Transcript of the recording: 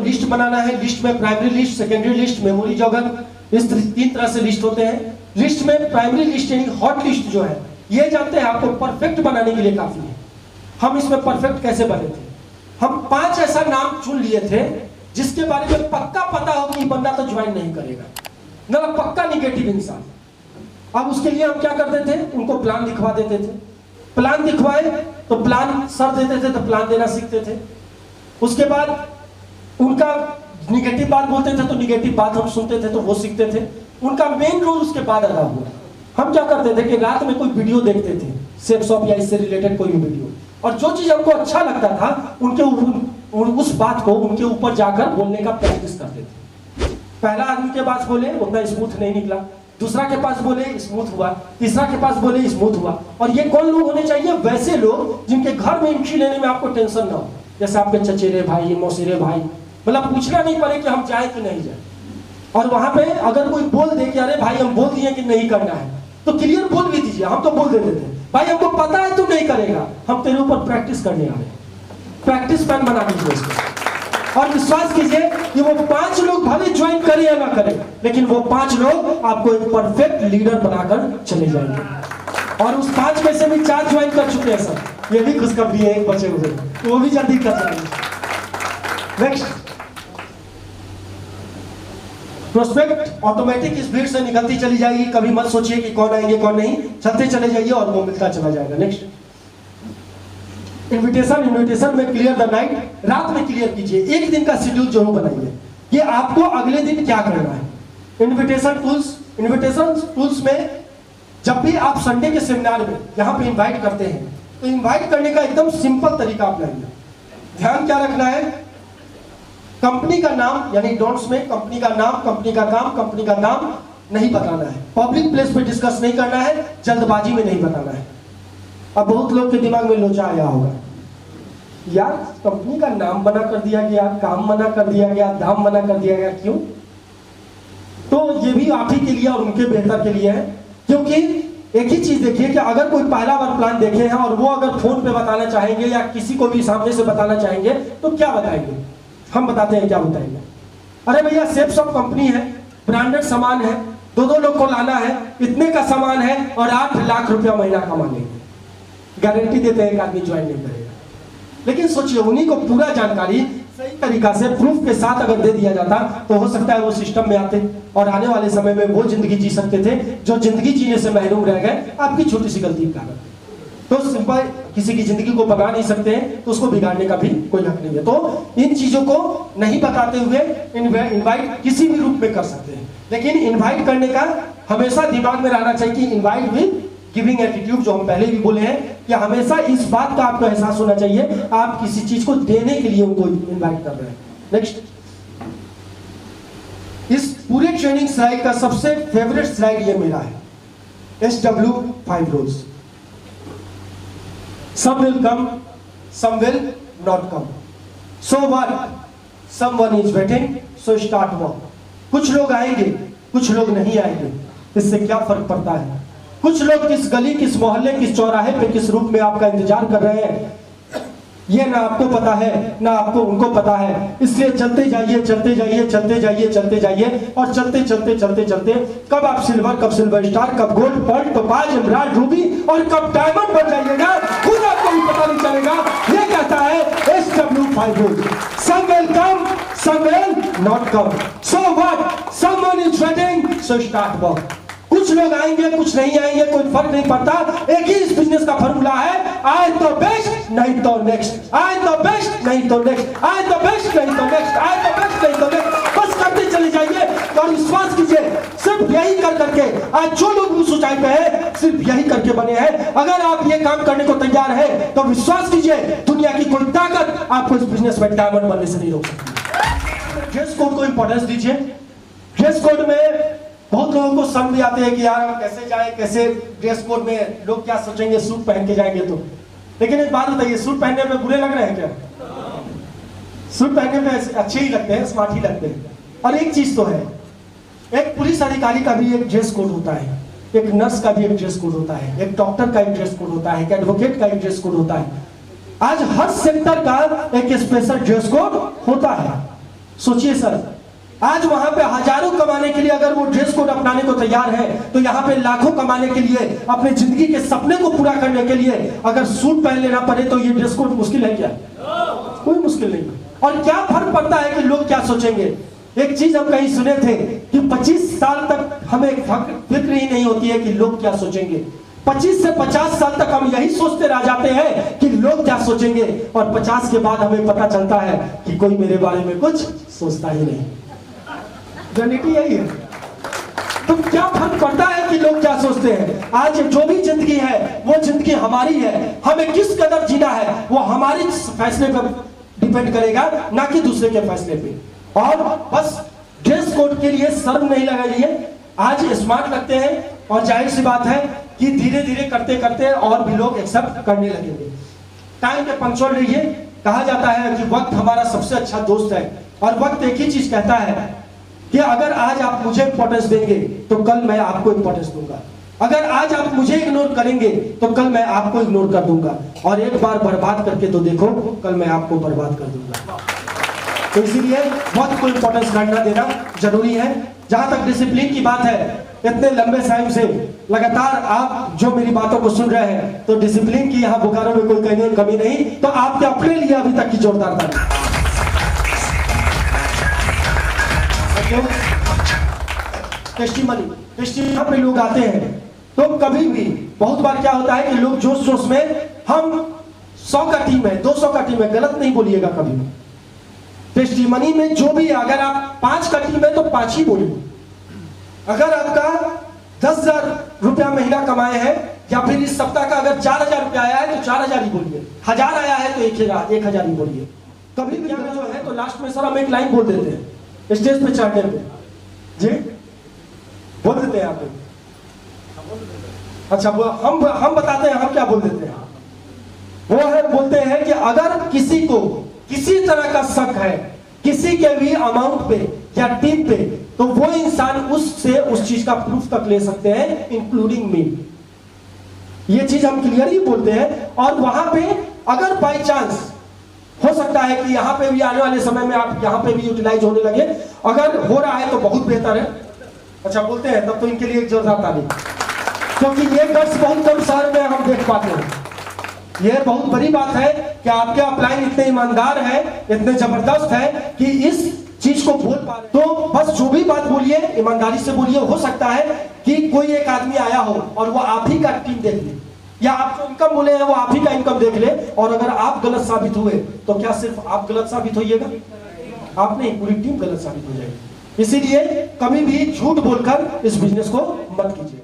List बनाना है। List में primary list, secondary list, memory jogger, इस 3 तरह से लिस्ट होते हैं। लिस्ट में प्राइमरी लिस्ट यानी हॉट लिस्ट जो है, ये जानते हैं आपको परफेक्ट बनाने के लिए काफी है। हम इसमें परफेक्ट कैसे बने थे, हम 5 ऐसा नाम चुन लिए थे जिसके बारे में पक्का पता हो कि बंदा तो ज्वाइन नहीं करेगा, ना पक्का निगेटिव इंसान। अब उसके लिए हम क्या करते थे, उनको प्लान दिखवा देते थे। प्लान दिखवाए तो प्लान सर देते थे तो प्लान देना सीखते थे। उसके बाद उनका निगेटिव बात बोलते थे तो निगेटिव बात हम सुनते थे तो वो सीखते थे। उनका मेन रोल उसके बाद अदा हुआ। हम क्या करते थे कि रात में कोई वीडियो देखते थे, सेफ शॉप या इससे रिलेटेड कोई वीडियो, और जो चीज हमको अच्छा लगता था उनके उस बात को उनके ऊपर जाकर बोलने का प्रैक्टिस करते थे। पहला आदमी के पास बोले उतना स्मूथ नहीं निकला, दूसरा के पास बोले स्मूथ हुआ, तीसरा के पास बोले स्मूथ हुआ। और ये कौन लोग होने चाहिए, वैसे लोग जिनके घर में एंट्री लेने में आपको टेंशन ना हो, जैसे आपके चचेरे भाई, मौसेरे भाई, मतलब पूछना नहीं पड़े कि हम जाए कि नहीं जाए। और वहां पे अगर कोई बोल दे कि अरे भाई हम बोल दिए कि नहीं करना है, तो क्लियर बोल भी दीजिए। हम तो बोल देते थे भाई हमको पता है तू नहीं करेगा, हम तेरे ऊपर प्रैक्टिस करने आ रहे हैं। प्रैक्टिस प्लान बना दीजिए इसको, और विश्वास कीजिए कि वो 5 लोग भले ज्वाइन करें या ना करें, लेकिन वो 5 लोग आपको एक परफेक्ट लीडर बनाकर चले जाएंगे। और उस 5 में से भी 4 ज्वाइन कर चुके हैं सर, ये भी खुशखबरी है, एक बचे हुए तो वो भी जल्दी कर जाएंगे। नेक्स्ट, प्रोस्पेक्ट ऑटोमेटिक इस भीड़ से निकलती चली जाएगी। कभी मत सोचिए कि कौन आएंगे कौन नहीं, चलते चले जाइए और वो मिलता चला जाएगा। नेक्स्ट, इनविटेशन में क्लियर द नाइट, रात में क्लियर कीजिए। एक दिन का शेड्यूल जरूर बनाइए कि आपको अगले दिन क्या करना है। इनविटेशन टूल्स में जब भी आप संडे के सेमिनार में यहाँ पे इनवाइट करते हैं तो इनवाइट करने का एकदम सिंपल तरीका अपनाइए। ध्यान क्या रखना है, कंपनी का नाम यानी डोंट्स में कंपनी का नाम, कंपनी का काम, कंपनी का नाम नहीं बताना है। पब्लिक प्लेस पे डिस्कस नहीं करना है, जल्दबाजी में नहीं बताना है। अब बहुत लोग के दिमाग में लोचा आया होगा, यार कंपनी का नाम मना कर दिया गया, काम मना कर दिया गया, दाम मना कर दिया गया, क्यों? तो ये भी आप ही के लिए और उनके बेहतर के लिए है। क्योंकि एक ही चीज देखिए कि अगर कोई पहला बार प्लान देखे हैं और वो अगर फोन पे बताना चाहेंगे या किसी को भी सामने से बताना चाहेंगे तो क्या बताएंगे? हम बताते हैं क्या बताएंगे, अरे भैया सेफ शॉप कंपनी है, ब्रांडेड सामान है, 2-2 लोग को लाना है, इतने का सामान है और 8 लाख रुपया महीना कमा लेंगे। गारंटी देते हैं एक आदमी ज्वाइन नहीं करेगा। लेकिन सोचिए उन्हीं को पूरा जानकारी सही तरीका से प्रूफ के साथ अगर दे दिया जाता तो हो सकता है वो सिस्टम में आते और आने वाले समय में वो जिंदगी जी सकते थे जो जिंदगी जीने से महरूम रह गए आपकी छोटी सी गलती के कारण। तो सिंपल किसी की जिंदगी को बना नहीं सकते हैं तो उसको बिगाड़ने का भी कोई हक नहीं है। तो इन चीजों को नहीं बताते हुए इनवाइट किसी भी रूप में कर सकते हैं, लेकिन इनवाइट करने का हमेशा दिमाग में रहना चाहिए कि इनवाइट विद गिविंग एटीट्यूड, जो हम पहले भी बोले हैं कि हमेशा इस बात का आपको एहसास होना चाहिए आप किसी चीज को देने के लिए उनको इनवाइट कर रहे हैं। नेक्स्ट, इस पूरे ट्रेनिंग स्लाइड का सबसे फेवरेट स्लाइड ये मेरा है, SW5 rules. Some will come, some will not come. So what? Someone is waiting, so start work. कुछ लोग आएंगे, कुछ लोग नहीं आएंगे, इससे क्या फर्क पड़ता है? कुछ लोग किस गली, किस मोहल्ले, किस चौराहे पे, किस रूप में आपका इंतजार कर रहे हैं, ये ना आपको पता है ना आपको उनको पता है। इसलिए चलते जाइए, चलते जाइए, चलते जाइए, चलते जाइए, और चलते चलते चलते चलते कब आप सिल्वर, कब सिल्वर स्टार, कब gold, pearl, topaz, emerald, ruby और कब डायमंड बन जाइएगा खुद आपको भी पता नहीं चलेगा। ये कहता है SW5 rule. Some will come, some will not come. So what? Someone is waiting, so start work. कुछ लोग आएंगे, कुछ नहीं आएंगे, कोई फर्क नहीं पड़ता। एक ही इस बिजनेस का फॉर्मूला है, आए तो बेस्ट नहीं तो नेक्स्ट, आए तो बेस्ट नहीं तो नेक्स्ट, आए तो बेस्ट नहीं तो नेक्स्ट, आए तो बेस्ट नहीं तो नेक्स्ट। बस करते चले जाइए और विश्वास कीजिए सिर्फ यही कर करके आज जो लोग उस ऊंचाई पे है सिर्फ यही करके बने हैं। अगर आप ये काम करने को तैयार है तो विश्वास कीजिए दुनिया की कोई ताकत आपको इस बिजनेस में डायमंड बनने से नहीं रोक सकती। ड्रेस कोड को इंपॉर्टेंस दीजिए। ड्रेस कोड में बहुत लोगों को शर्म भी आते हैं कि यार हम कैसे जाएं, कैसे ड्रेस कोड में लोग क्या सोचेंगे, सूट पहन के जाएंगे तो। लेकिन एक बात बताइए, सूट पहनने में बुरे लग रहे हैं क्या? सूट पहनने में अच्छे ही लगते हैं, स्मार्ट ही लगते हैं। और एक चीज तो है, एक पुलिस अधिकारी का भी एक ड्रेस कोड होता है, एक नर्स का भी एक ड्रेस कोड होता है, एक डॉक्टर का एक ड्रेस कोड होता है, एक एडवोकेट का एक ड्रेस कोड होता है। आज हर सेक्टर का एक स्पेशल ड्रेस कोड होता है। सोचिए सर, आज वहां पे हजारों कमाने के लिए अगर वो ड्रेस कोड अपनाने को तैयार है, तो यहाँ पे लाखों कमाने के लिए, अपने जिंदगी के सपने को पूरा करने के लिए अगर सूट पहन लेना पड़े तो ये ड्रेस कोड मुश्किल है क्या? कोई मुश्किल नहीं। और क्या फर्क पड़ता है कि लोग क्या सोचेंगे? एक चीज हम कहीं सुने थे कि 25 साल तक हमें फिक्र ही नहीं होती है कि लोग क्या सोचेंगे। 25 से 50 साल तक हम यही सोचते रह जाते हैं कि लोग क्या सोचेंगे, और 50 के बाद हमें पता चलता है कि कोई मेरे बारे में कुछ सोचता ही नहीं। रियलिटी यही है। तो क्या फर्क पड़ता है कि लोग क्या सोचते हैं? आज जो भी जिंदगी है वो जिंदगी हमारी है, हमें किस कदर जीना है वो हमारे फैसले पर डिपेंड करेगा, ना कि दूसरे के फैसले पे। और बस ड्रेस कोड के लिए शर्म नहीं लगाइए, आज स्मार्ट लगते हैं, और जाहिर सी बात है कि धीरे धीरे करते करते और भी लोग एक्सेप्ट करने लगेंगे। टाइम पे पंक्चुअल रहिए। कहा जाता है कि वक्त हमारा सबसे अच्छा दोस्त है, और वक्त एक ही चीज कहता है कि अगर आज आप मुझे इंपॉर्टेंस देंगे तो कल मैं आपको इंपॉर्टेंस दूंगा, अगर आज आप मुझे इग्नोर करेंगे तो कल मैं आपको इग्नोर कर दूंगा, और एक बार बर्बाद करके तो देखो, कल मैं आपको बर्बाद कर दूंगा। तो इसीलिए वक्त को इंपॉर्टेंस करना देना जरूरी है। जहां तक डिसिप्लिन की बात है, इतने लंबे टाइम से लगातार आप जो मेरी बातों को सुन रहे हैं, तो डिसिप्लिन की यहाँ बोकारो में कोई कमी नहीं, तो आपके अपने लिए अभी तक की जोरदार ताली। टेस्टिमनी पे लोग आते हैं, तो कभी भी बहुत बार क्या होता है कि लोग जोश जोश में, हम 100 का टीम है, 200 का टीम है, गलत नहीं बोलिएगा कभी। टेस्टिमनी में जो भी, अगर आप 5 का टीम है तो 5 ही बोलिए। अगर आपका 10,000 रुपया महीना कमाए हैं, या फिर इस सप्ताह का अगर 4,000 रुपया आया है तो 4,000 ही बोलिए, 1,000 आया है तो 1,000 ही बोलिए। कभी भी जो है तो लास्ट में सर हम एक लाइन बोल देते हैं स्टेज पे चढ़ने पे, जी बोल देते हैं आप। अच्छा, हम बताते हैं हम क्या बोल देते हैं। वो है, बोलते हैं कि अगर किसी को किसी तरह का शक है किसी के भी अमाउंट पे या टीम पे, तो वो इंसान उससे उस चीज का प्रूफ तक ले सकते हैं, इंक्लूडिंग मी। ये चीज हम क्लियर ही बोलते हैं। और वहां पे अगर बाई चांस हो सकता है कि यहाँ पे भी आने वाले समय में आप यहाँ पे भी यूटिलाइज होने लगे, अगर हो रहा है तो बहुत बेहतर है। अच्छा बोलते हैं, तब तो इनके लिए एक जोरदार ताली, क्योंकि ये गट्स बहुत कम शहर में हम देख पाते हैं। ये बहुत बड़ी बात है कि आपके अपलाइन इतने ईमानदार है, इतने जबरदस्त है कि इस चीज को बोल पा रहे। तो बस जो भी बात बोलिए ईमानदारी से बोलिए। हो सकता है कि कोई एक आदमी आया हो और वो आप ही का टीम देख ले, या आप जो इनकम बोले हैं वो आप ही का इनकम देख ले, और अगर आप गलत साबित हुए तो क्या सिर्फ आप गलत साबित होइएगा? आप नहीं, पूरी टीम गलत साबित हो जाएगी। इसीलिए कभी भी झूठ बोलकर इस बिजनेस को मत कीजिए।